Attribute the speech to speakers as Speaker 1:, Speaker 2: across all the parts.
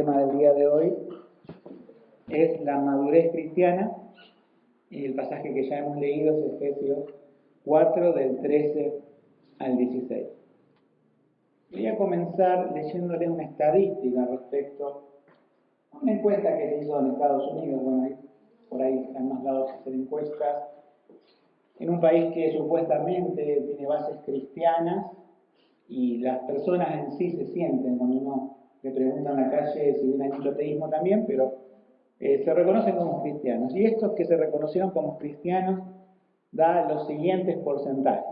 Speaker 1: tema del día de hoy es la madurez cristiana y el pasaje que ya hemos leído es Efesios 4 del 13 al 16. Voy a comenzar leyéndoles una estadística respecto a una encuesta que se hizo en Estados Unidos. Bueno, por ahí están más lados de hacer encuestas. En un país que supuestamente tiene bases cristianas y las personas en sí se sienten, cuando uno le pregunta en la calle si viene mucho ateísmo también, pero se reconocen como cristianos. Y estos que se reconocieron como cristianos da los siguientes porcentajes.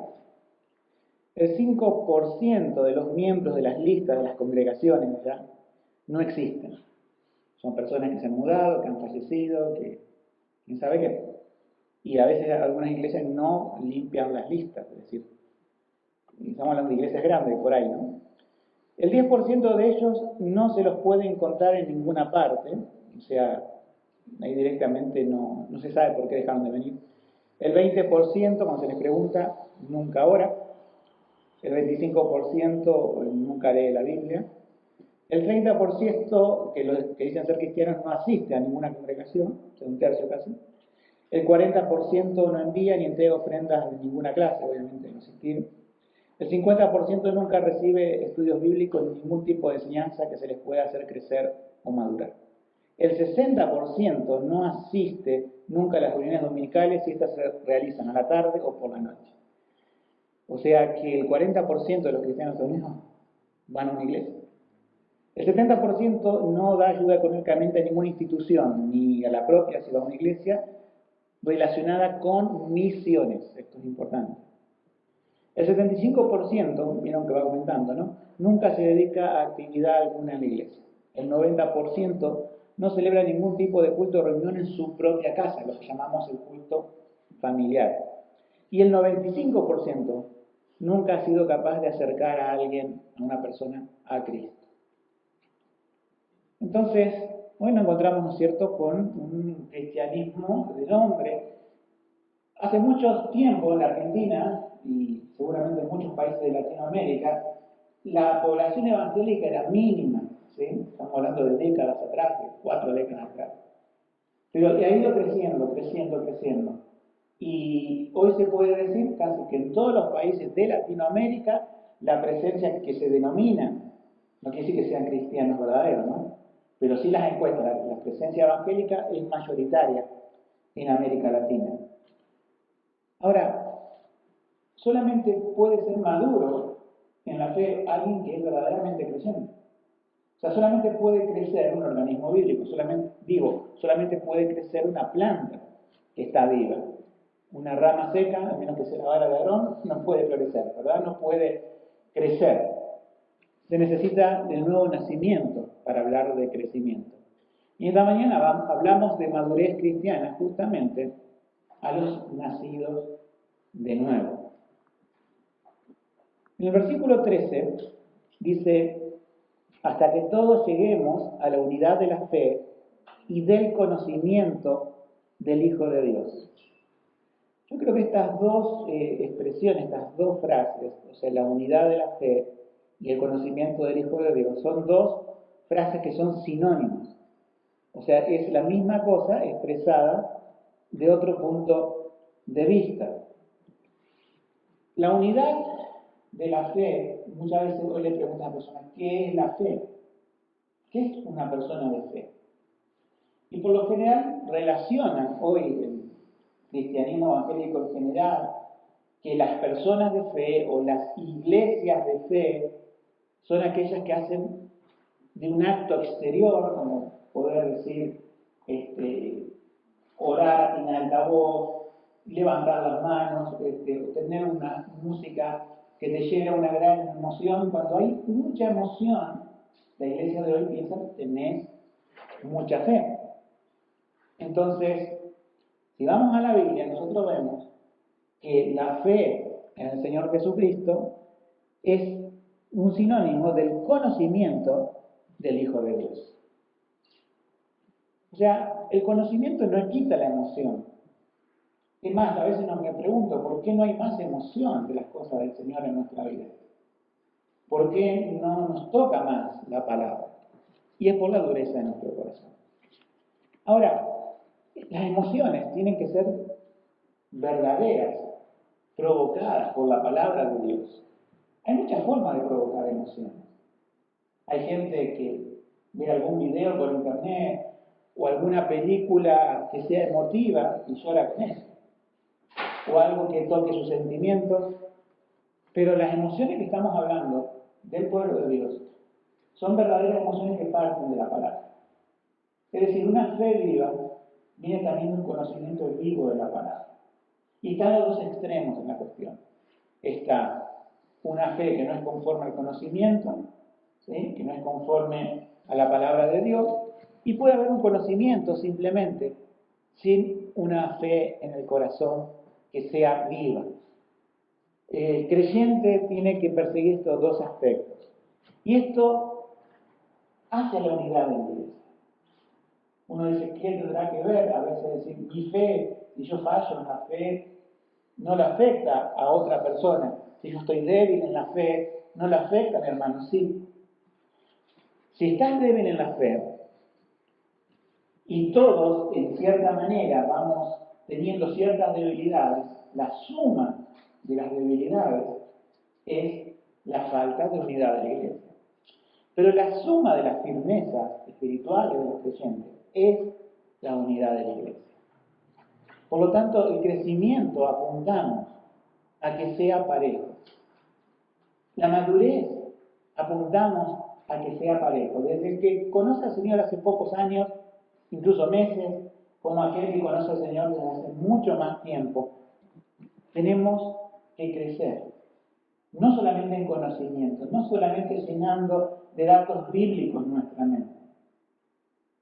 Speaker 1: El 5% de los miembros de las listas de las congregaciones ya no existen. Son personas que se han mudado, que han fallecido, que quién sabe qué. Y a veces algunas iglesias no limpian las listas, es decir, estamos hablando de iglesias grandes por ahí, ¿no? El 10% de ellos no se los puede encontrar en ninguna parte, o sea, ahí directamente no se sabe por qué dejaron de venir. El 20%, cuando se les pregunta, nunca ora. El 25% nunca lee la Biblia. El 30% que dicen ser cristianos no asiste a ninguna congregación, o sea, un tercio casi. El 40% no envía ni entrega ofrendas de ninguna clase, obviamente no asistir. El 50% nunca recibe estudios bíblicos ni ningún tipo de enseñanza que se les pueda hacer crecer o madurar. El 60% no asiste nunca a las reuniones dominicales si estas se realizan a la tarde o por la noche. O sea que el 40% de los cristianos unidos van a una iglesia. El 70% no da ayuda económicamente a ninguna institución, ni a la propia si va a una iglesia, relacionada con misiones. Esto es importante. El 75%, vieron que va aumentando, ¿no? Nunca se dedica a actividad alguna en la iglesia. El 90% no celebra ningún tipo de culto o reunión en su propia casa, lo que llamamos el culto familiar. Y el 95% nunca ha sido capaz de acercar a alguien, a una persona, a Cristo. Entonces, hoy nos encontramos, ¿no es cierto?, con un cristianismo de nombre. Hace mucho tiempo en la Argentina, y seguramente en muchos países de Latinoamérica, la población evangélica era mínima, ¿sí? Estamos hablando de décadas atrás, de 4 décadas atrás. Pero ha ido creciendo. Y hoy se puede decir casi que en todos los países de Latinoamérica, la presencia que se denomina, no quiere decir que sean cristianos verdaderos, ¿no? Pero sí las encuestas, la presencia evangélica es mayoritaria en América Latina. Ahora, solamente puede ser maduro en la fe alguien que es verdaderamente creyente. O sea, solamente puede crecer un organismo bíblico, solamente puede crecer una planta que está viva. Una rama seca, a menos que sea la vara de Aarón, no puede florecer, ¿verdad? No puede crecer. Se necesita del nuevo nacimiento para hablar de crecimiento. Y esta mañana hablamos de madurez cristiana justamente a los nacidos de nuevo. En el versículo 13 dice: hasta que todos lleguemos a la unidad de la fe y del conocimiento del Hijo de Dios. Yo creo que estas dos expresiones, estas dos frases, o sea, la unidad de la fe y el conocimiento del Hijo de Dios, son dos frases que son sinónimas. O sea, es la misma cosa expresada de otro punto de vista. La unidad de la fe, muchas veces hoy le preguntan a las personas, ¿qué es la fe? ¿Qué es una persona de fe? Y por lo general relacionan hoy el cristianismo evangélico en general que las personas de fe o las iglesias de fe son aquellas que hacen de un acto exterior, como poder decir, orar en alta voz, levantar las manos, tener una música que te llena una gran emoción. Cuando hay mucha emoción, la iglesia de hoy piensa que tenés mucha fe. Entonces, si vamos a la Biblia, nosotros vemos que la fe en el Señor Jesucristo es un sinónimo del conocimiento del Hijo de Dios. O sea, el conocimiento no quita la emoción. Es más, a veces me pregunto, ¿por qué no hay más emoción de las cosas del Señor en nuestra vida? ¿Por qué no nos toca más la palabra? y es por la dureza de nuestro corazón. Ahora, las emociones tienen que ser verdaderas, provocadas por la palabra de Dios. Hay muchas formas de provocar emociones. Hay gente que ve algún video por internet o alguna película que sea emotiva y llora con eso, o algo que toque sus sentimientos, pero las emociones que estamos hablando del pueblo de Dios son verdaderas emociones que parten de la palabra. Es decir, una fe viva viene también de un conocimiento vivo de la palabra. Y están los dos extremos en la cuestión. Está una fe que no es conforme al conocimiento, ¿sí?, que no es conforme a la palabra de Dios, y puede haber un conocimiento simplemente sin una fe en el corazón que sea viva. El creyente tiene que perseguir estos dos aspectos. Y esto hace la unidad de la iglesia. Uno dice, ¿qué tendrá que ver? A veces decir, mi fe, si yo fallo en la fe, no le afecta a otra persona. Si yo estoy débil en la fe, no le afecta a mi hermano. Sí. Si estás débil en la fe, y todos, en cierta manera, vamos teniendo ciertas debilidades, la suma de las debilidades es la falta de unidad de la iglesia. Pero la suma de las firmezas espirituales de los creyentes es la unidad de la iglesia. Por lo tanto, el crecimiento apuntamos a que sea parejo. La madurez apuntamos a que sea parejo. Desde el que conoce al Señor hace pocos años, incluso meses, como aquel que conoce al Señor desde hace mucho más tiempo, tenemos que crecer. No solamente en conocimiento, no solamente llenando de datos bíblicos nuestra mente.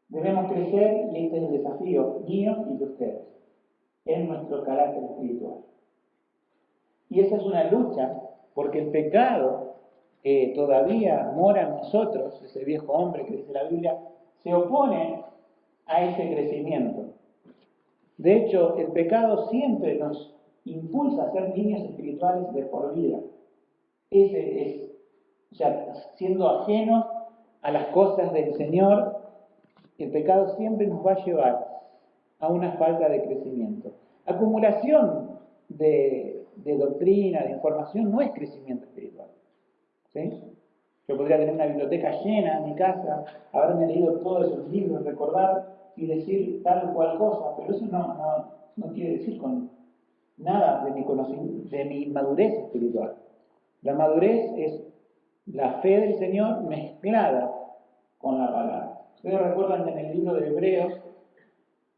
Speaker 1: Debemos crecer, y este es el desafío mío y de ustedes, en nuestro carácter espiritual. Y esa es una lucha, porque el pecado que todavía mora en nosotros, ese viejo hombre que dice la Biblia, se opone a ese crecimiento. De hecho, el pecado siempre nos impulsa a ser niños espirituales de por vida. Ese es, o sea, siendo ajenos a las cosas del Señor, el pecado siempre nos va a llevar a una falta de crecimiento. Acumulación de doctrina, de información, no es crecimiento espiritual. ¿Sí? Yo podría tener una biblioteca llena en mi casa, haberme leído todos esos libros, recordar y decir tal o cual cosa, pero eso no quiere decir con nada de mi conocimiento, de mi madurez espiritual. La madurez es la fe del Señor mezclada con la palabra. Ustedes recuerdan que en el libro de Hebreos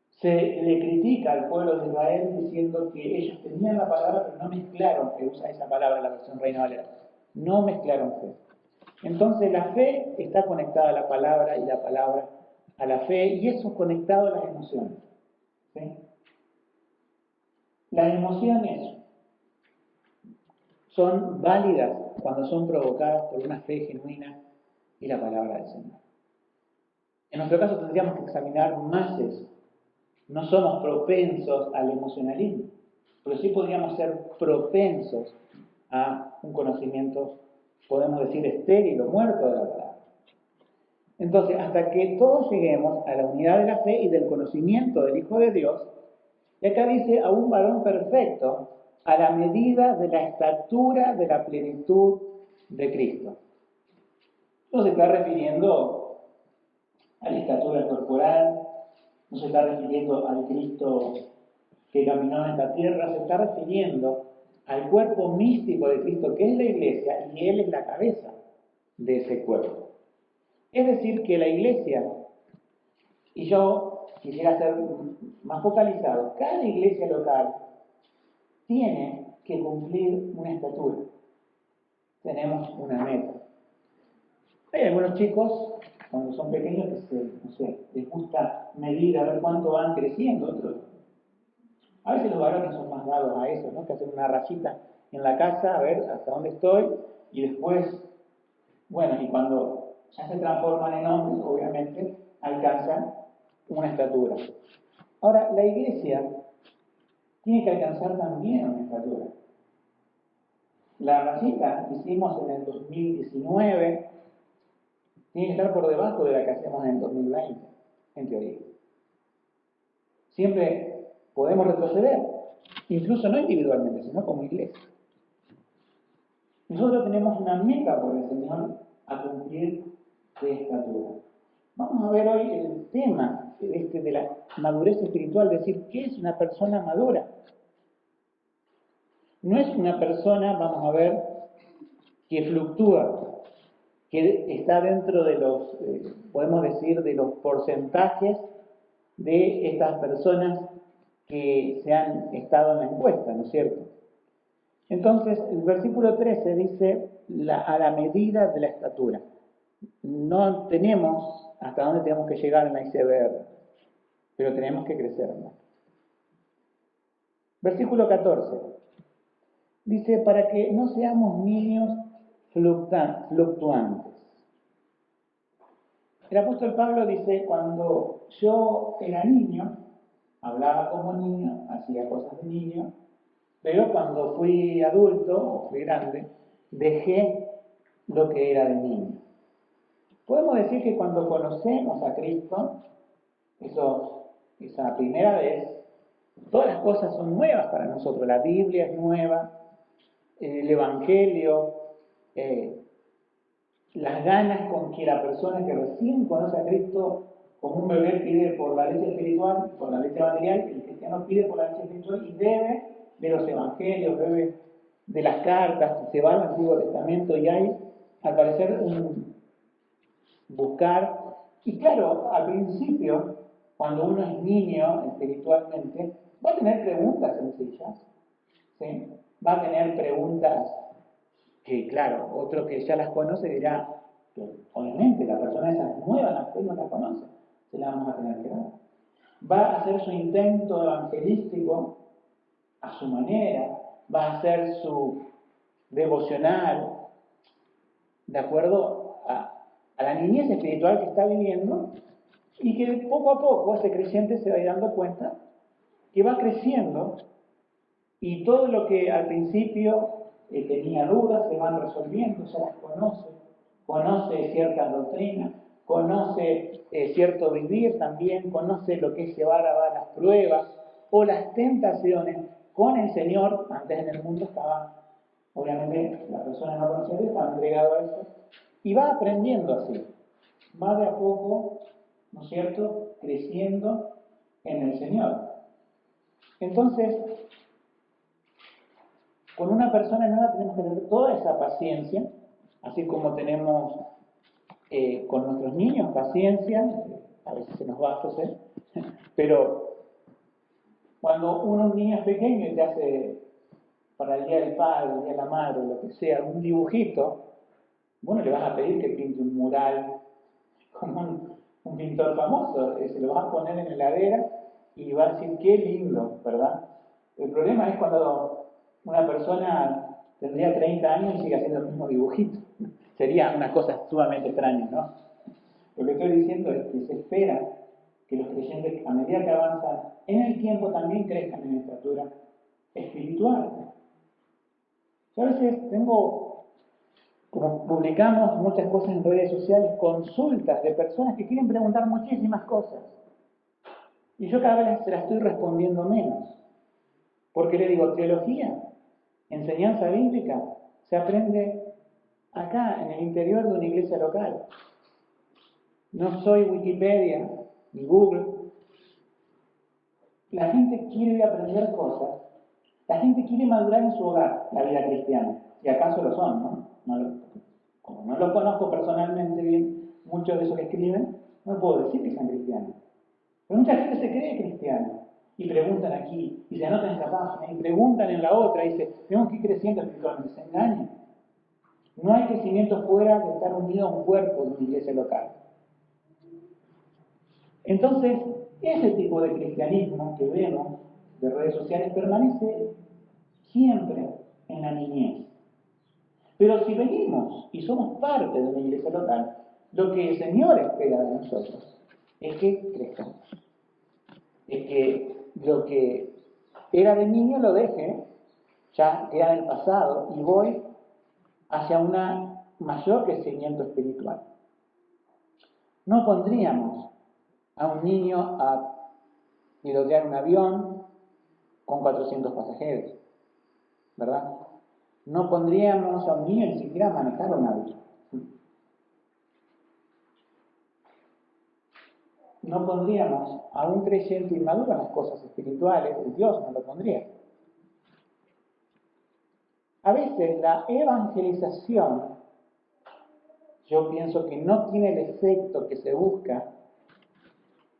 Speaker 1: se le critica al pueblo de Israel diciendo que ellos tenían la palabra pero no mezclaron fe. Usa esa palabra la versión Reina Valera. No mezclaron fe. Entonces la fe está conectada a la palabra y la palabra a la fe, y eso conectado a las emociones. ¿Sí? Las emociones son válidas cuando son provocadas por una fe genuina y la palabra del Señor. En nuestro caso tendríamos que examinar más eso. No somos propensos al emocionalismo, pero sí podríamos ser propensos a un conocimiento, podemos decir, estéril o muerto de la palabra. Entonces, hasta que todos lleguemos a la unidad de la fe y del conocimiento del Hijo de Dios, y acá dice a un varón perfecto, a la medida de la estatura de la plenitud de Cristo. No se está refiriendo a la estatura corporal, no se está refiriendo al Cristo que caminó en esta tierra, se está refiriendo al cuerpo místico de Cristo, que es la iglesia, y Él es la cabeza de ese cuerpo. Es decir, que la iglesia, y yo quisiera ser más focalizado, cada iglesia local tiene que cumplir una estatura. Tenemos una meta. Hay algunos chicos, cuando son pequeños, que les gusta medir a ver cuánto van creciendo. Otros, a veces los varones son más dados a eso, ¿no? Que hacen una rayita en la casa, a ver hasta dónde estoy, y después, bueno, y cuando ya se transforman en hombres, obviamente, alcanzan una estatura. Ahora, la iglesia tiene que alcanzar también una estatura. La rayita que hicimos en el 2019 tiene que estar por debajo de la que hacemos en el 2020, en teoría. Siempre podemos retroceder, incluso no individualmente, sino como iglesia. Nosotros tenemos una meta por el Señor a cumplir de estatura. Vamos a ver hoy el tema de la madurez espiritual, decir, ¿qué es una persona madura? No es una persona, vamos a ver, que fluctúa, que está dentro de los, podemos decir, de los porcentajes de estas personas que se han estado en la encuesta, ¿no es cierto? Entonces, el versículo 13 dice, a la medida de la estatura. No tenemos hasta dónde tenemos que llegar en la iceberg, pero tenemos que crecer, ¿no? Versículo 14. Dice, para que no seamos niños fluctuantes. El apóstol Pablo dice, cuando yo era niño, hablaba como niño, hacía cosas de niño, pero cuando fui adulto o fui grande, dejé lo que era de niño. Podemos decir que cuando conocemos a Cristo, esa primera vez, todas las cosas son nuevas para nosotros. La Biblia es nueva, el Evangelio, las ganas con que la persona que recién conoce a Cristo, como un bebé pide por la leche espiritual, por la leche material, el cristiano pide por la leche espiritual y bebe de los evangelios, bebe de las cartas, se va al Antiguo Testamento y hay, al parecer, un buscar. Y claro, al principio, cuando uno es niño espiritualmente, va a tener preguntas sencillas, ¿sí? Va a tener preguntas que, claro, otro que ya las conoce dirá, que obviamente la persona esa es nueva, la fe no la conoce, se la vamos a tener que dar. Va a hacer su intento evangelístico a su manera, va a hacer su devocional de acuerdo a la niñez espiritual que está viviendo y que poco a poco ese creyente se va a ir dando cuenta que va creciendo y todo lo que al principio tenía dudas se van resolviendo, ya las conoce cierta doctrina, conoce cierto vivir también, conoce lo que es llevar a las pruebas o las tentaciones con el Señor. Antes en el mundo estaba, obviamente la persona no conocía a Dios, estaba entregado a eso, y va aprendiendo así, va de a poco, ¿no es cierto?, creciendo en el Señor. Entonces, con una persona nueva tenemos que tener toda esa paciencia, así como tenemos con nuestros niños paciencia, a veces se nos va a hacer, pero cuando un niño es pequeño y te hace para el día del padre, el día de la madre, lo que sea, un dibujito, bueno, le vas a pedir que pinte un mural como un pintor famoso, se lo vas a poner en la heladera y va a decir, qué lindo, ¿verdad? El problema es cuando una persona tendría 30 años y sigue haciendo el mismo dibujito. Sería una cosa sumamente extraña, ¿no? Lo que estoy diciendo es que se espera que los creyentes, a medida que avanzan en el tiempo, también crezcan en estatura espiritual. Yo a veces tengo, como publicamos muchas cosas en redes sociales, consultas de personas que quieren preguntar muchísimas cosas. Y yo cada vez se las estoy respondiendo menos. Porque le digo, teología, enseñanza bíblica, se aprende acá, en el interior de una iglesia local. No soy Wikipedia ni Google. La gente quiere aprender cosas. La gente quiere madurar en su hogar, la vida cristiana. Y acaso lo son, ¿no? Como no lo conozco personalmente bien, muchos de esos que escriben, no puedo decir que sean cristianos. Pero mucha gente se cree cristiana. Y preguntan aquí, y se anotan en esta página, y preguntan en la otra, y dicen, tenemos que ir creciendo espiritualmente. Se engañan. No hay crecimiento fuera de estar unido a un cuerpo de una iglesia local. Entonces, ese tipo de cristianismo que vemos de redes sociales permanece siempre en la niñez. Pero si venimos y somos parte de una iglesia local, lo que el Señor espera de nosotros es que crezcamos. Es que lo que era de niño lo deje, ya queda en el pasado, y voy hacia un mayor crecimiento espiritual. No pondríamos a un niño a pilotear un avión con 400 pasajeros, ¿verdad? No pondríamos a un niño ni siquiera a manejar un auto. No pondríamos a un creyente inmaduro en las cosas espirituales, Dios no lo pondría. A veces la evangelización, yo pienso que no tiene el efecto que se busca,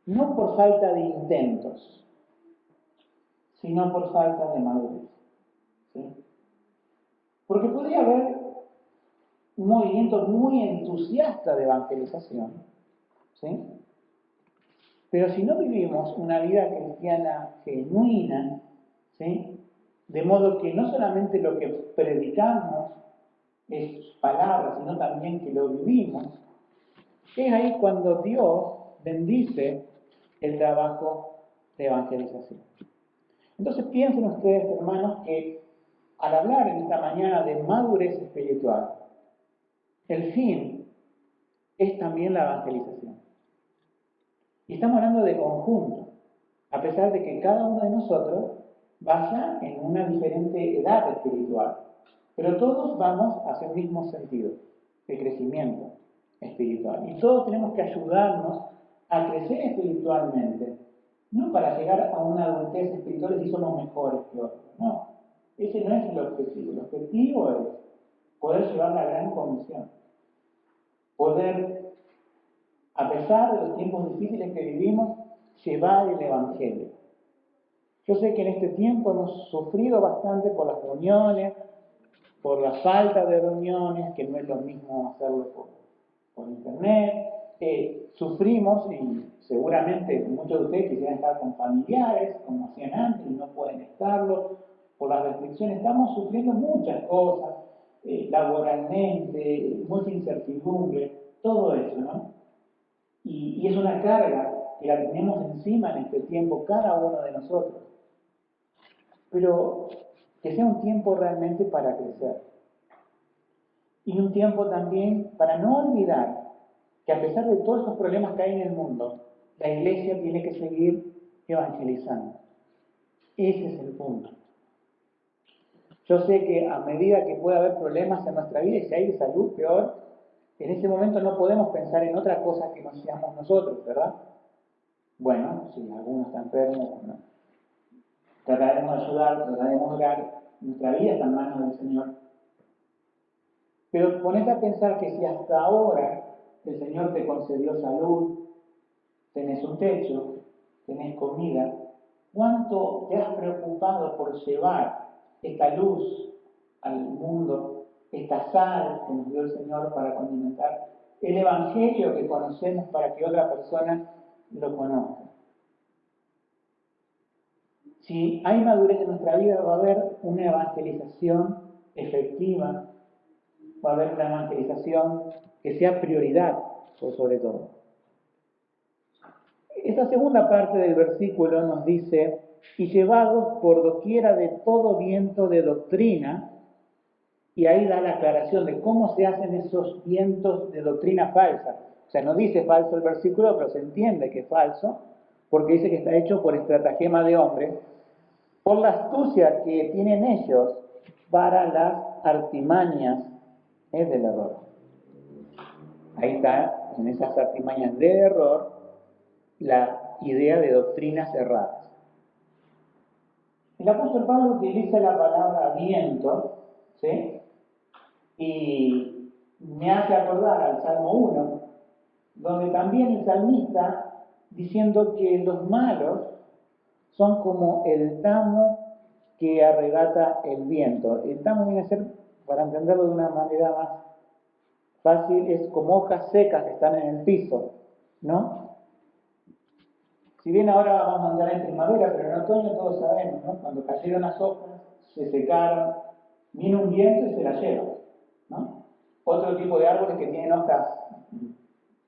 Speaker 1: no por falta de intentos, sino por falta de madurez. ¿Sí? Porque podría haber un movimiento muy entusiasta de evangelización, ¿sí? Pero si no vivimos una vida cristiana genuina, ¿sí? De modo que no solamente lo que predicamos es palabra, sino también que lo vivimos, es ahí cuando Dios bendice el trabajo de evangelización. Entonces piensen ustedes, hermanos, que al hablar en esta mañana de madurez espiritual, el fin es también la evangelización. Y estamos hablando de conjunto, a pesar de que cada uno de nosotros vaya en una diferente edad espiritual. Pero todos vamos hacia el mismo sentido, de crecimiento espiritual. Y todos tenemos que ayudarnos a crecer espiritualmente, no para llegar a una adultez espiritual y si somos mejores que otros. No, ese no es el objetivo. El objetivo es poder llevar la gran comisión. Poder, a pesar de los tiempos difíciles que vivimos, llevar el Evangelio. Yo sé que en este tiempo hemos sufrido bastante por las reuniones, por la falta de reuniones, que no es lo mismo hacerlo por internet. Sufrimos y seguramente muchos de ustedes quisieran estar con familiares, como hacían antes, y no pueden estarlo por las restricciones. Estamos sufriendo muchas cosas, laboralmente, mucha incertidumbre, todo eso, ¿no? Y es una carga que la tenemos encima en este tiempo cada uno de nosotros. Pero que sea un tiempo realmente para crecer. Y un tiempo también para no olvidar que a pesar de todos estos problemas que hay en el mundo, la iglesia tiene que seguir evangelizando. Ese es el punto. Yo sé que a medida que pueda haber problemas en nuestra vida, y si hay de salud, peor, en ese momento no podemos pensar en otra cosa que no seamos nosotros, ¿verdad? Bueno, si alguno está enfermo, ¿no? Trataremos de ayudar, trataremos de orar, nuestra vida está en manos del Señor. Pero ponete a pensar que si hasta ahora el Señor te concedió salud, tenés un techo, tenés comida, ¿cuánto te has preocupado por llevar esta luz al mundo, esta sal que nos dio el Señor para condimentar el Evangelio que conocemos para que otra persona lo conozca? Si hay madurez en nuestra vida, va a haber una evangelización efectiva, va a haber una evangelización que sea prioridad, por sobre todo. Esta segunda parte del versículo nos dice, y llevados por doquiera de todo viento de doctrina, y ahí da la aclaración de cómo se hacen esos vientos de doctrina falsa. O sea, no dice falso el versículo, pero se entiende que es falso, porque dice que está hecho por estratagema de hombres, por la astucia que tienen ellos para las artimañas del error. Ahí está, en esas artimañas de error, la idea de doctrinas erradas. El apóstol Pablo utiliza la palabra viento, ¿sí? Y me hace acordar al Salmo 1, donde también el salmista, diciendo que los malos son como el tamo que arrebata el viento. El tamo viene a ser, para entenderlo de una manera más fácil, es como hojas secas que están en el piso, ¿no? Si bien ahora vamos a andar en primavera, pero en otoño todos sabemos, ¿no? Cuando cayeron las hojas, se secaron, vino un viento y se las lleva, ¿no? Otro tipo de árboles que tienen hojas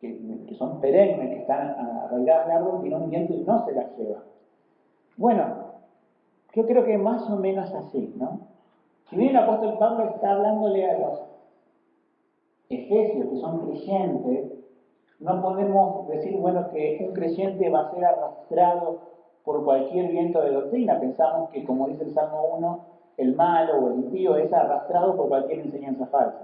Speaker 1: que son perennes, que están arraigadas al árbol, vino un viento y no se las lleva. Bueno, yo creo que más o menos así, ¿no? Si bien el apóstol Pablo está hablándole a los efesios, que son creyentes, No podemos decir, bueno, que un creyente va a ser arrastrado por cualquier viento de doctrina. Pensamos que, como dice el Salmo 1, el malo o el impío es arrastrado por cualquier enseñanza falsa.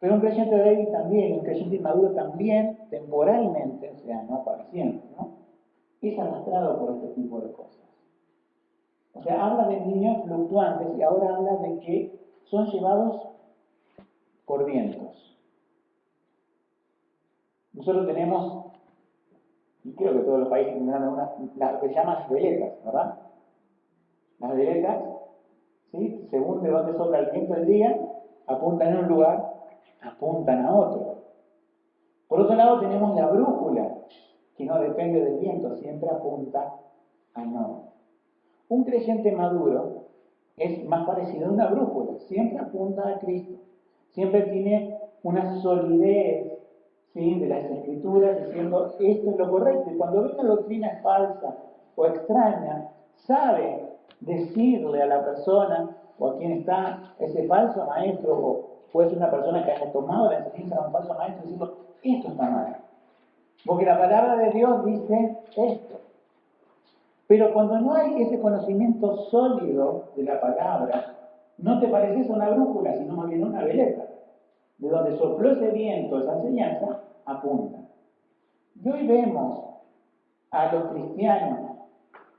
Speaker 1: Pero un creyente débil también, un creyente inmaduro también, temporalmente, o sea, no para siempre, ¿no? Es arrastrado por este tipo de cosas. O sea, habla de niños fluctuantes y ahora habla de que son llevados por vientos. Nosotros tenemos, y creo que todos los países tendrán lo que se llaman las veletas, ¿verdad? Las veletas, ¿sí? Según de dónde sopla el viento del día, apuntan a un lugar, apuntan a otro. Por otro lado tenemos la brújula, que no depende del viento, siempre apunta al norte. Un creyente maduro es más parecido a una brújula, siempre apunta a Cristo, siempre tiene una solidez, ¿sí?, de las Escrituras diciendo esto es lo correcto. Y cuando ve una doctrina falsa o extraña, sabe decirle a la persona o a quien está ese falso maestro, o puede ser una persona que haya tomado la enseñanza de un falso maestro, diciendo esto está mal. Porque la palabra de Dios dice esto. Pero cuando no hay ese conocimiento sólido de la palabra, no te pareces una brújula, sino más bien una veleta. De donde sopló ese viento, esa enseñanza, apunta. Y hoy vemos a los cristianos,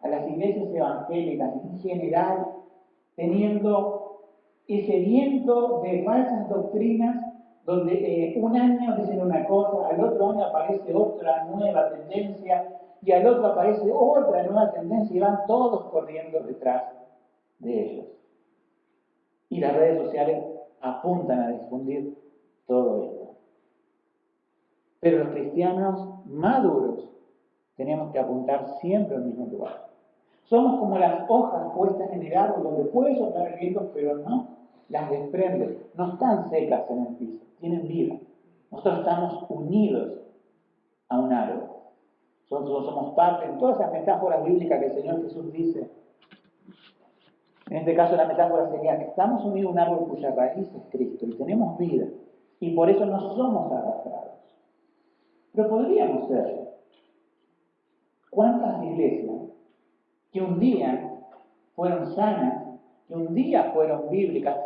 Speaker 1: a las iglesias evangélicas en general, teniendo ese viento de falsas doctrinas, donde un año dicen una cosa, al otro año aparece otra nueva tendencia, y al otro aparece otra nueva tendencia, y van todos corriendo detrás de ellos. Y las redes sociales apuntan a difundir todo esto. Pero los cristianos maduros tenemos que apuntar siempre al mismo lugar. Somos como las hojas puestas en el árbol donde puede soplar el viento, pero no las desprende. No están secas en el piso, tienen vida. Nosotros estamos unidos a un árbol. Nosotros somos parte en todas esas metáforas bíblicas que el Señor Jesús dice. En este caso la metáfora sería que estamos unidos a un árbol cuya raíz es Cristo y tenemos vida. Y por eso no somos arrastrados. Pero podríamos ser. ¿Cuántas iglesias que un día fueron sanas, que un día fueron bíblicas?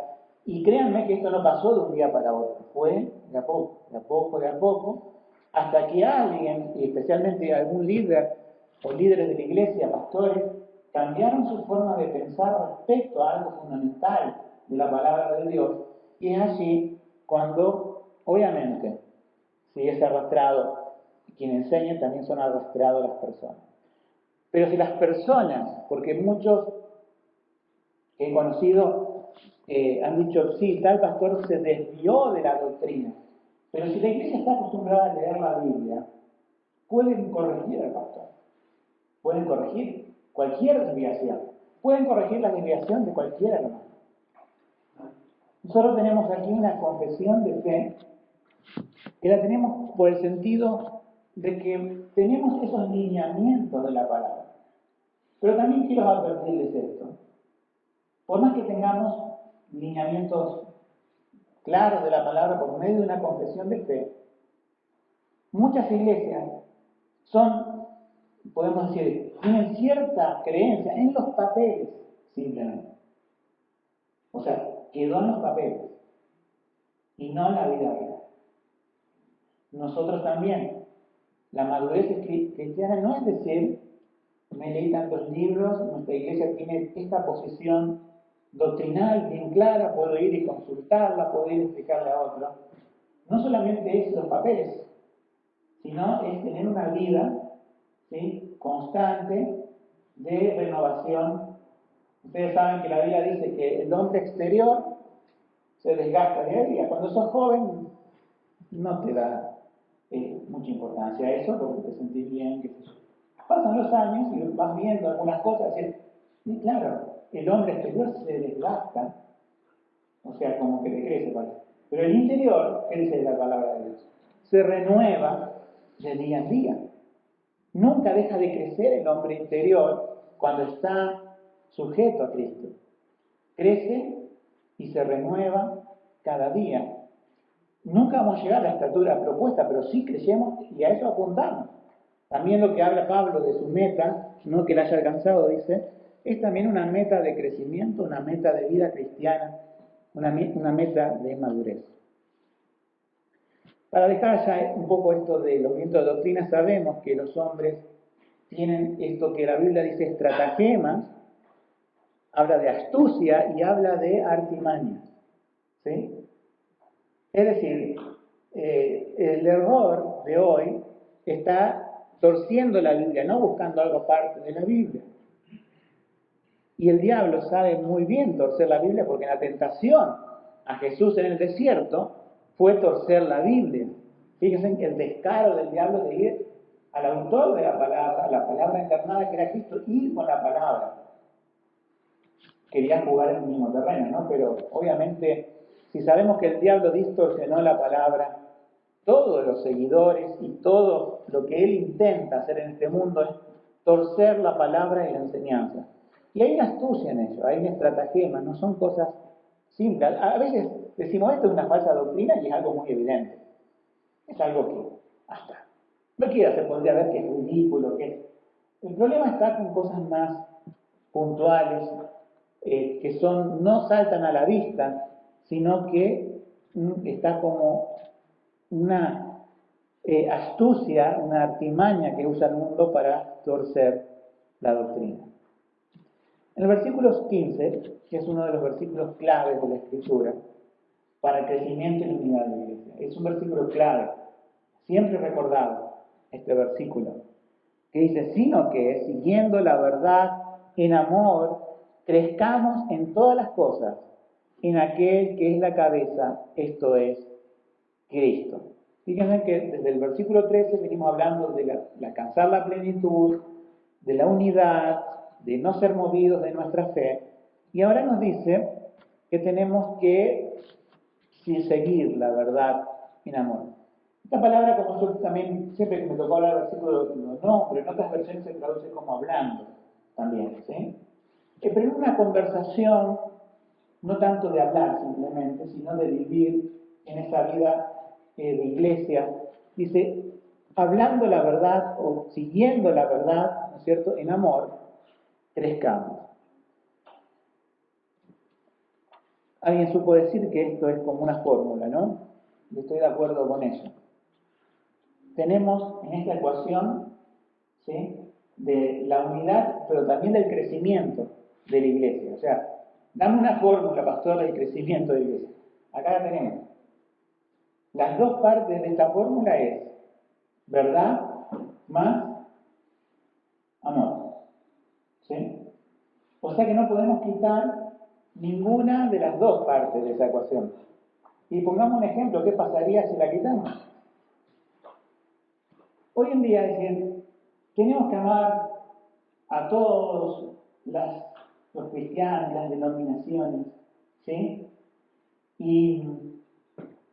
Speaker 1: Y créanme que esto no pasó de un día para otro, fue de a poco, de a poco, de a poco, hasta que alguien, y especialmente algún líder o líderes de la iglesia, pastores, cambiaron su forma de pensar respecto a algo fundamental de la palabra de Dios, y es allí cuando, obviamente, si es arrastrado quien enseña, también son arrastrados las personas. Pero si las personas, porque muchos que he conocido han dicho, sí, tal pastor se desvió de la doctrina, pero si la iglesia está acostumbrada a leer la Biblia, pueden corregir al pastor, pueden corregir cualquier desviación, pueden corregir la desviación de cualquier hermano. Nosotros tenemos aquí una confesión de fe, que la tenemos por el sentido de que tenemos esos lineamientos de la palabra. Pero también quiero advertirles esto. Por más que tengamos lineamientos claros de la palabra por medio de una confesión de fe, muchas iglesias son, podemos decir, tienen cierta creencia en los papeles, simplemente. O sea, quedó en los papeles y no en la vida real. Nosotros también, la madurez cristiana no es decir, me leí tantos libros, nuestra iglesia tiene esta posición doctrinal bien clara, puedo ir y consultarla, puedo ir y explicarle a otro. No solamente es los papeles, sino es tener una vida, ¿sí?, constante de renovación. Ustedes saben que la Biblia dice que el hombre exterior se desgasta día a día. Cuando sos joven no te da mucha importancia a eso porque te sentís bien, qué sé yo. Pasan los años y vas viendo algunas cosas y claro, el hombre exterior se desgasta, o sea, como que te crece, ¿vale? Pero el interior, ¿qué dice la palabra de Dios? Se renueva de día en día. Nunca deja de crecer el hombre interior cuando está sujeto a Cristo. Crece y se renueva cada día. nunca vamos a llegar a la estatura propuesta, pero sí crecemos y a eso apuntamos. También lo que habla Pablo de su meta, no que la haya alcanzado, dice, es también una meta de crecimiento, una meta de vida cristiana, una meta de madurez. Para dejar ya un poco esto de los vientos de doctrina, sabemos que los hombres tienen esto que la Biblia dice estratagemas, habla de astucia y habla de artimañas. ¿Sí? Es decir, el error de hoy está torciendo la Biblia, no buscando algo aparte de la Biblia. Y el diablo sabe muy bien torcer la Biblia porque la tentación a Jesús en el desierto fue torcer la Biblia. Fíjense que el descaro del diablo de ir al autor de la palabra encarnada que era Cristo, ir con la palabra. Querían jugar en el mismo terreno, ¿no? Pero obviamente, si sabemos que el diablo distorsionó la palabra, todos los seguidores y todo lo que él intenta hacer en este mundo es torcer la palabra y la enseñanza. Y hay una astucia en ello, hay una estratagema, no son cosas simples. A veces decimos esto es una falsa doctrina y es algo muy evidente. Es algo que hasta cualquiera se podría ver que es ridículo, que es. El problema está con cosas más puntuales, que no saltan a la vista, sino que está como una astucia, una artimaña que usa el mundo para torcer la doctrina. En el versículo 15, que es uno de los versículos claves de la Escritura, para el crecimiento y la unidad de la Iglesia, es un versículo clave, siempre recordado este versículo, que dice, sino que siguiendo la verdad en amor, crezcamos en todas las cosas, en aquel que es la cabeza, esto es, Cristo. Fíjense que desde el versículo 13 venimos hablando de alcanzar la plenitud, de la unidad, de no ser movidos de nuestra fe, y ahora nos dice que tenemos que seguir la verdad en amor. Esta palabra, como yo también, siempre que me tocó hablar del versículo, no, pero en otras versiones se traduce como hablando también, ¿sí? Pero en una conversación, no tanto de hablar simplemente, sino de vivir en esa vida de iglesia, dice, hablando la verdad o siguiendo la verdad, ¿no es cierto?, en amor, crezcamos. Alguien supo decir que esto es como una fórmula, ¿no? Y estoy de acuerdo con eso. Tenemos en esta ecuación, ¿sí?, de la unidad, pero también del crecimiento de la iglesia. O sea, dame una fórmula, pastor, del crecimiento de la iglesia. Acá la tenemos. Las dos partes de esta fórmula es verdad más amor. ¿Sí? O sea que no podemos quitar ninguna de las dos partes de esa ecuación. Y pongamos un ejemplo, ¿qué pasaría si la quitamos? Hoy en día dicen, tenemos que amar a todos los cristianos, las denominaciones, ¿sí? Y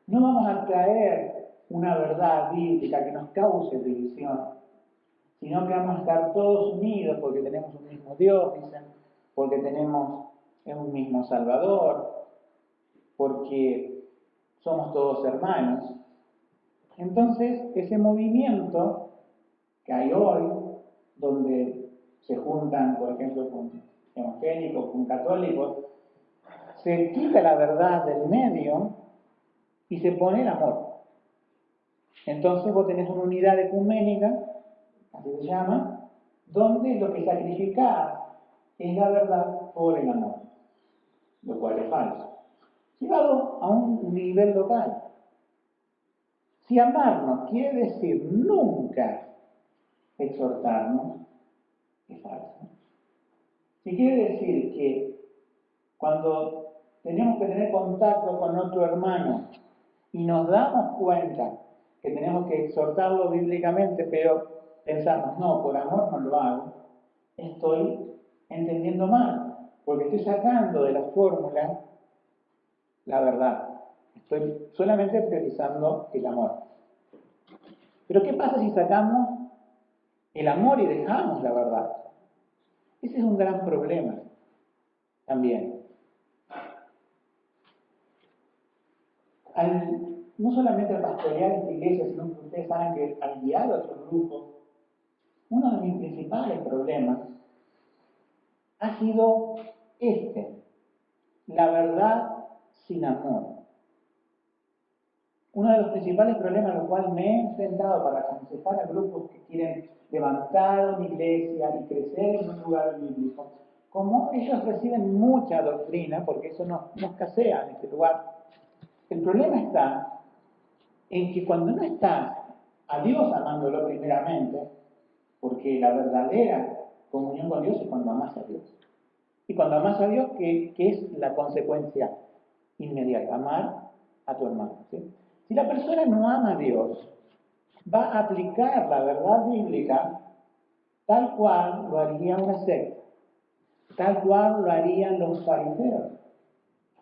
Speaker 1: no vamos a traer una verdad bíblica que nos cause división, sino que vamos a estar todos unidos porque tenemos un mismo Dios, dicen, porque tenemos un mismo Salvador, porque somos todos hermanos. Entonces, ese movimiento que hay hoy, donde se juntan, por ejemplo, con evangélicos, con católicos, se quita la verdad del medio y se pone el amor. Entonces vos tenés una unidad ecuménica, así se llama, donde lo que sacrificás es la verdad por el amor, lo cual es falso. Llevado a un nivel local. Si amarnos quiere decir nunca exhortarnos, es falso. Si quiere decir que cuando tenemos que tener contacto con otro hermano y nos damos cuenta que tenemos que exhortarlo bíblicamente, pero pensamos, no, por amor no lo hago, estoy entendiendo mal, porque estoy sacando de la fórmula la verdad. Estoy solamente priorizando el amor. Pero ¿qué pasa si sacamos el amor y dejamos la verdad? Ese es un gran problema también. Al no solamente al pastorear esta iglesia, sino que ustedes saben que al guiar a otros grupos, uno de mis principales problemas ha sido la verdad sin amor. Uno de los principales problemas a los cuales me he enfrentado para aconsejar a grupos que quieren levantar una iglesia y crecer en un lugar bíblico, como ellos reciben mucha doctrina, porque eso no escasea en este lugar, el problema está en que cuando no está a Dios amándolo primeramente, porque la verdadera comunión con Dios es cuando amas a Dios. Y cuando amas a Dios, ¿qué es la consecuencia inmediata? Amar a tu hermano. ¿Sí? Si la persona no ama a Dios, va a aplicar la verdad bíblica tal cual lo haría una secta, tal cual lo harían los fariseos,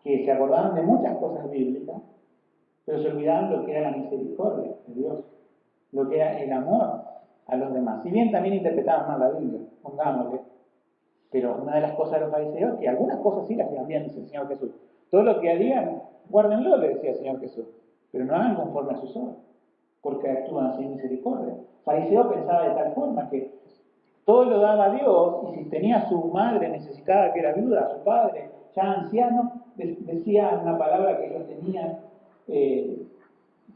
Speaker 1: que se acordaban de muchas cosas bíblicas, pero se olvidaban lo que era la misericordia de Dios, lo que era el amor a los demás. Si bien también interpretaban mal la Biblia, pongámosle, pero una de las cosas de los fariseos, que algunas cosas sí las hacían bien, dice el Señor Jesús. Todo lo que harían, guárdenlo, le decía el Señor Jesús, pero no hagan conforme a sus obras, porque actúan sin misericordia. El fariseo pensaba de tal forma que todo lo daba a Dios, y si tenía a su madre necesitada, que era viuda, a su padre, ya anciano, decía una palabra que ellos tenían,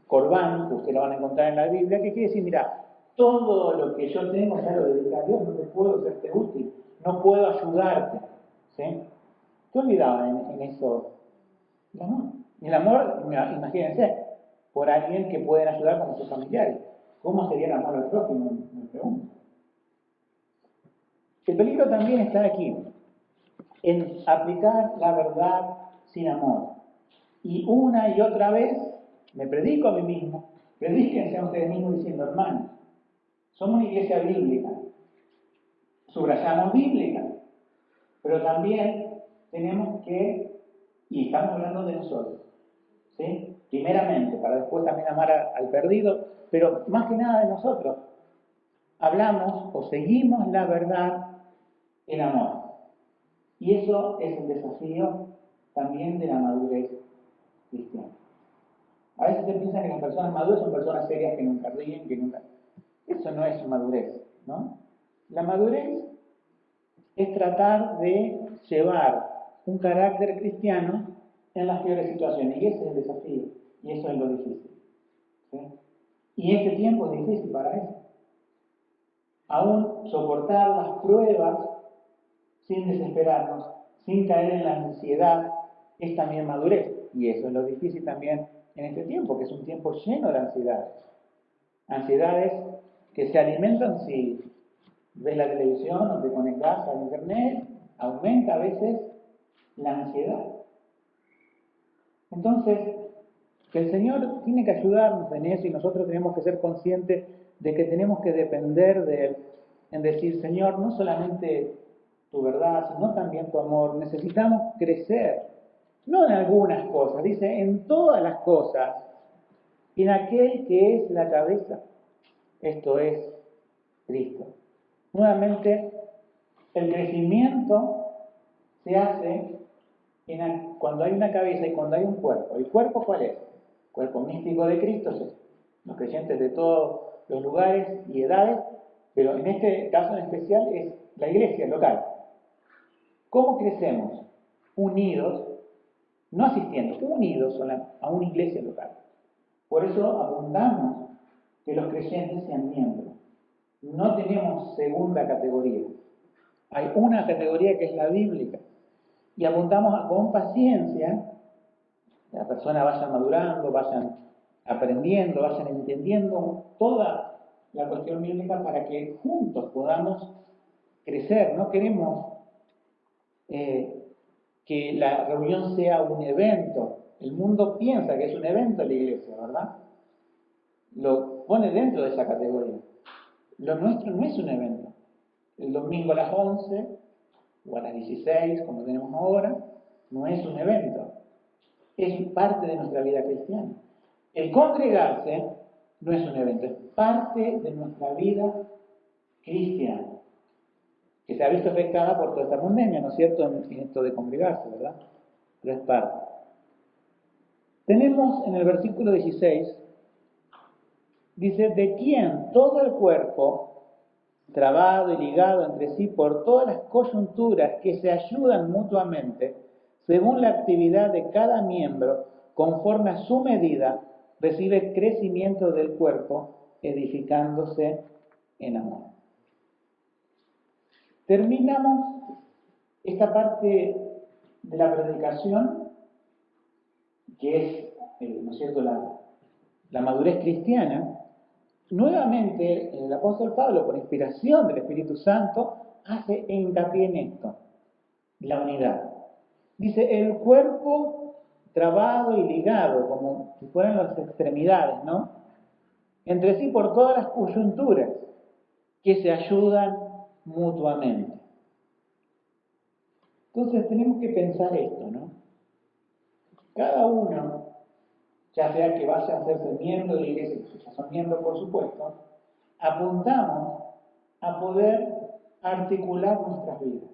Speaker 1: corbán, que ustedes lo van a encontrar en la Biblia, que quiere decir, mira, todo lo que yo tengo ya lo dedico a Dios, no te puedo serte útil, no puedo ayudarte. ¿Sí? ¿Qué olvidaban en eso? El amor. Y el amor, imagínense, por alguien que pueden ayudar como sus familiares. ¿Cómo sería el amor al prójimo? Me pregunto. El peligro también está aquí, en aplicar la verdad sin amor. Y una y otra vez me predico a mí mismo, predíquense a ustedes mismos diciendo, hermanos, somos una iglesia bíblica, subrayamos bíblica, pero también tenemos que, y estamos hablando de nosotros, ¿sí? Primeramente, para después también amar al perdido, pero más que nada de nosotros. Hablamos o seguimos la verdad en amor. Y eso es el desafío también de la madurez cristiana. A veces se piensa que las personas maduras son personas serias que nunca ríen, que nunca... Eso no es madurez, ¿no? La madurez es tratar de llevar un carácter cristiano en las peores situaciones. Y ese es el desafío. Y eso es lo difícil. ¿Sí? Y este tiempo es difícil para eso. Aún soportar las pruebas sin desesperarnos, sin caer en la ansiedad, es también madurez. Y eso es lo difícil también en este tiempo, que es un tiempo lleno de ansiedades. Ansiedades que se alimentan si ves la televisión o te conectas al internet, aumenta a veces la ansiedad. Entonces, el Señor tiene que ayudarnos en eso y nosotros tenemos que ser conscientes de que tenemos que depender de Él, en decir, Señor, no solamente tu verdad, sino también tu amor. Necesitamos crecer, no en algunas cosas, dice, en todas las cosas, en aquel que es la cabeza, esto es Cristo. Nuevamente, el crecimiento se hace cuando hay una cabeza y cuando hay un cuerpo. ¿El cuerpo cuál es? El cuerpo místico de Cristo, los creyentes de todos los lugares y edades, pero en este caso en especial es la iglesia local. ¿Cómo crecemos? Unidos, no asistiendo, unidos a una iglesia local. Por eso abundamos que los creyentes sean miembros. No tenemos segunda categoría. Hay una categoría que es la bíblica. Y apuntamos con paciencia, que la persona vaya madurando, vayan aprendiendo, vayan entendiendo toda la cuestión bíblica para que juntos podamos crecer. No queremos que la reunión sea un evento. El mundo piensa que es un evento la iglesia, ¿verdad? Lo pone dentro de esa categoría. Lo nuestro no es un evento. El domingo a las 11 o a las 16, como tenemos ahora, no es un evento. Es parte de nuestra vida cristiana. El congregarse no es un evento, es parte de nuestra vida cristiana, que se ha visto afectada por toda esta pandemia, ¿no es cierto?, en esto de congregarse, ¿verdad? Pero es parte. Tenemos en el versículo 16, dice, de quien todo el cuerpo, trabado y ligado entre sí por todas las coyunturas que se ayudan mutuamente, según la actividad de cada miembro, conforme a su medida, recibe crecimiento del cuerpo, edificándose en amor. Terminamos esta parte de la predicación, que es, ¿no es cierto?, la madurez cristiana. Nuevamente, el apóstol Pablo, por inspiración del Espíritu Santo, hace hincapié en esto, la unidad. Dice, el cuerpo trabado y ligado, como si fueran las extremidades, ¿no? Entre sí por todas las coyunturas que se ayudan mutuamente. Entonces tenemos que pensar esto, ¿no? Cada uno, ya sea que vaya a hacerse miembro de la iglesia, que ya son miembros por supuesto, apuntamos a poder articular nuestras vidas.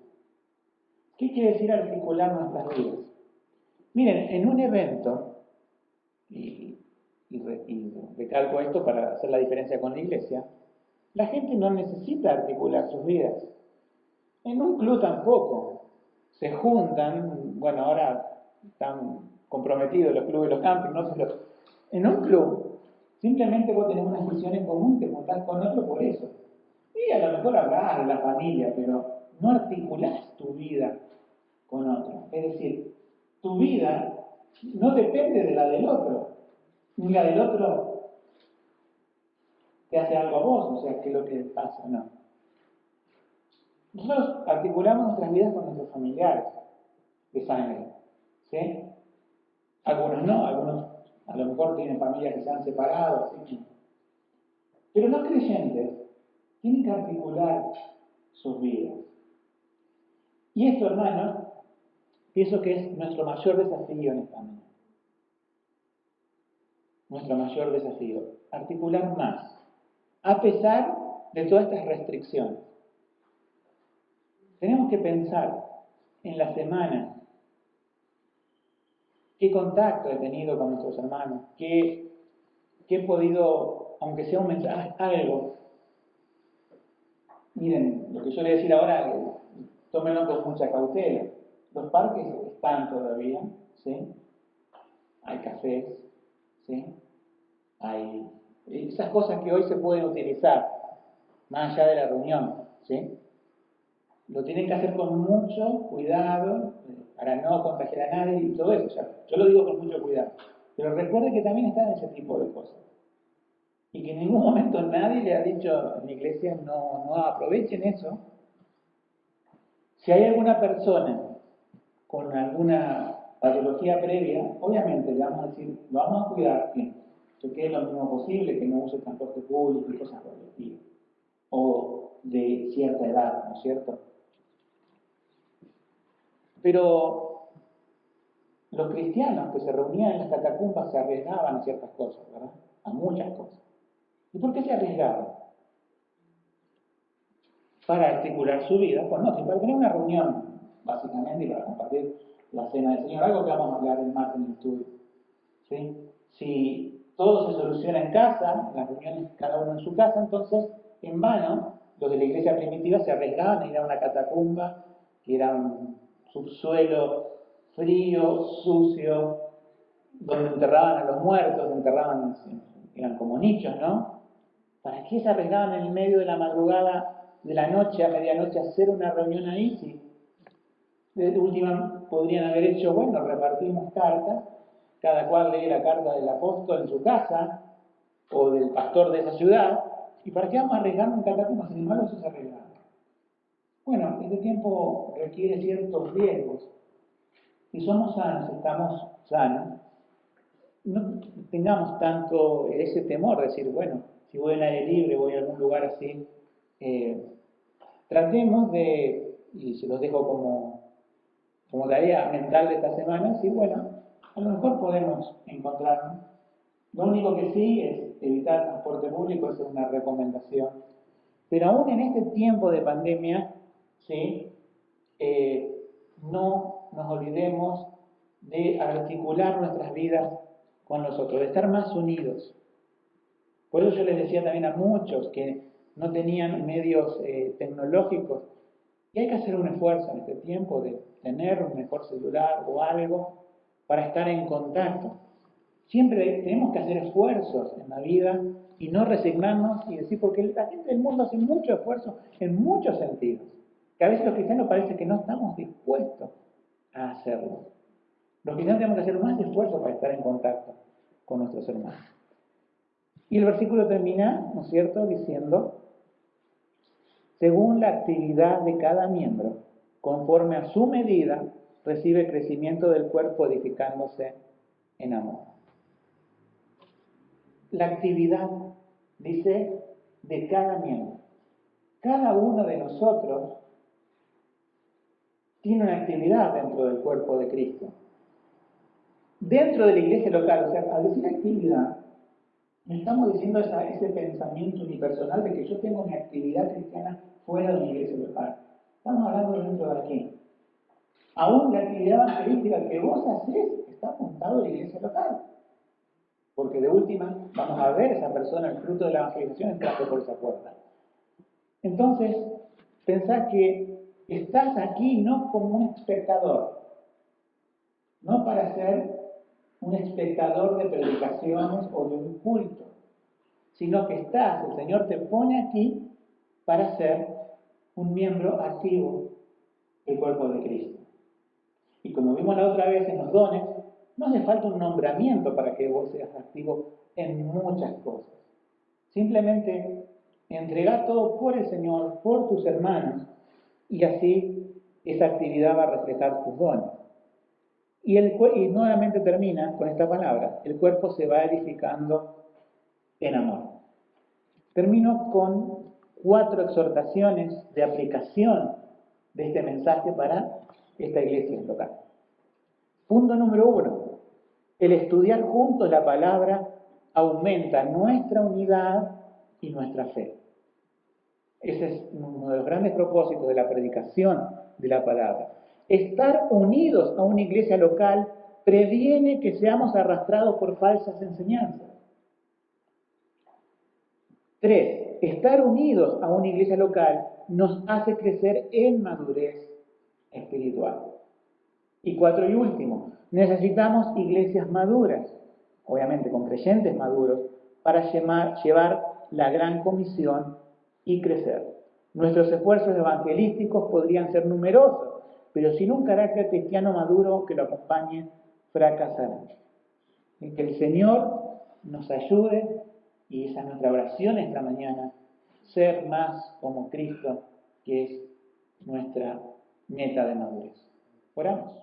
Speaker 1: ¿Qué quiere decir articular nuestras vidas? Miren, en un evento, y recalco esto para hacer la diferencia con la iglesia, la gente no necesita articular sus vidas. En un club tampoco. Se juntan, bueno, ahora están comprometidos los clubes y los campings, ¿no? Pero en un club, simplemente vos tenés una misión en común, te juntás con otro por eso. Y a lo mejor hablás de la familia, pero no articulás tu vida con otro. Es decir, tu vida no depende de la del otro, ni la del otro te hace algo a vos, o sea, qué es lo que pasa, no. Nosotros articulamos nuestras vidas con nuestros familiares de sangre, ¿sí? Algunos no, algunos a lo mejor tienen familias que se han separado, ¿sí? Pero los creyentes tienen que articular sus vidas. Y esto, hermanos, pienso que es nuestro mayor desafío en esta mañana. Nuestro mayor desafío, articular más, a pesar de todas estas restricciones. Tenemos que pensar en la semana qué contacto he tenido con nuestros hermanos, qué he podido, aunque sea un mensaje, algo. Miren, lo que yo le voy a decir ahora, tómenlo con mucha cautela. Los parques están todavía, ¿sí? Hay cafés, ¿sí? Hay esas cosas que hoy se pueden utilizar, más allá de la reunión, ¿sí? Lo tienen que hacer con mucho cuidado, para no contagiar a nadie y todo eso. O sea, yo lo digo con mucho cuidado. Pero recuerde que también están ese tipo de cosas. Y que en ningún momento nadie le ha dicho en la iglesia no aprovechen eso. Si hay alguna persona con alguna patología previa, obviamente le vamos a decir, lo vamos a cuidar, que se quede lo mínimo posible, que no use transporte público y cosas por el estilo. O de cierta edad, ¿no es cierto? Pero los cristianos que se reunían en las catacumbas se arriesgaban a ciertas cosas, ¿verdad? A muchas cosas. ¿Y por qué se arriesgaban? Para articular su vida con otros, para tener una reunión, básicamente, y para compartir la cena del Señor, algo que vamos a hablar el martes en el estudio. ¿Sí? Si todo se soluciona en casa, las reuniones cada uno en su casa, entonces, en vano, los de la iglesia primitiva se arriesgaban a ir a una catacumba, que era un subsuelo frío, sucio, donde enterraban a los muertos, eran como nichos, ¿no? ¿Para qué se arriesgaban en el medio de la madrugada, de la noche a medianoche, a hacer una reunión ahí? Si de última podrían haber hecho, bueno, repartimos cartas, cada cual lee la carta del apóstol en su casa, o del pastor de esa ciudad, ¿y para qué vamos a arriesgarnos en catacumbas? Sin embargo, eso se arriesgaba. Bueno, este tiempo requiere ciertos riesgos. Si somos sanos, estamos sanos, no tengamos tanto ese temor de decir, bueno, si voy al aire libre, voy a algún lugar así, tratemos de, y se los dejo como tarea mental de esta semana, decir, bueno, a lo mejor podemos encontrarnos. Lo único que sí es evitar transporte público, esa es una recomendación. Pero aún en este tiempo de pandemia, ¿sí? No nos olvidemos de articular nuestras vidas con nosotros, de estar más unidos. Por eso yo les decía también a muchos que no tenían medios tecnológicos, y hay que hacer un esfuerzo en este tiempo de tener un mejor celular o algo para estar en contacto. Siempre tenemos que hacer esfuerzos en la vida y no resignarnos y decir, porque la gente del mundo hace mucho esfuerzo en muchos sentidos, que a veces los cristianos parece que no estamos dispuestos a hacerlo. Los cristianos tenemos que hacer más esfuerzo para estar en contacto con nuestros hermanos. Y el versículo termina, ¿no es cierto?, diciendo, según la actividad de cada miembro, conforme a su medida, recibe crecimiento del cuerpo edificándose en amor. La actividad, dice, de cada miembro. Cada uno de nosotros tiene una actividad dentro del cuerpo de Cristo. Dentro de la iglesia local, o sea, al decir actividad, no estamos diciendo ese pensamiento unipersonal de que yo tengo mi actividad cristiana fuera de mi iglesia local. Estamos hablando dentro de aquí. Aún la actividad evangelística que vos hacés está apuntado a la iglesia local. Porque de última vamos a ver a esa persona, el fruto de la evangelización, entrando por esa puerta. Entonces, pensá que estás aquí no como un espectador, no para ser un espectador de predicaciones o de un culto, sino que el Señor te pone aquí para ser un miembro activo del cuerpo de Cristo. Y como vimos la otra vez en los dones, no hace falta un nombramiento para que vos seas activo en muchas cosas. Simplemente entrega todo por el Señor, por tus hermanos, y así esa actividad va a reflejar tus dones. Y nuevamente termina con esta palabra, el cuerpo se va edificando en amor. Termino con 4 exhortaciones de aplicación de este mensaje para esta iglesia local. Punto número 1. El estudiar juntos la palabra aumenta nuestra unidad y nuestra fe. Ese es uno de los grandes propósitos de la predicación de la palabra. Estar unidos a una iglesia local previene que seamos arrastrados por falsas enseñanzas. 3. Estar unidos a una iglesia local nos hace crecer en madurez espiritual. Y 4 y último, necesitamos iglesias maduras, obviamente con creyentes maduros, para llevar la gran comisión y crecer. Nuestros esfuerzos evangelísticos podrían ser numerosos, pero sin un carácter cristiano maduro que lo acompañe, fracasarán. Y que el Señor nos ayude, y esa es nuestra oración esta mañana, ser más como Cristo, que es nuestra meta de madurez. Oramos.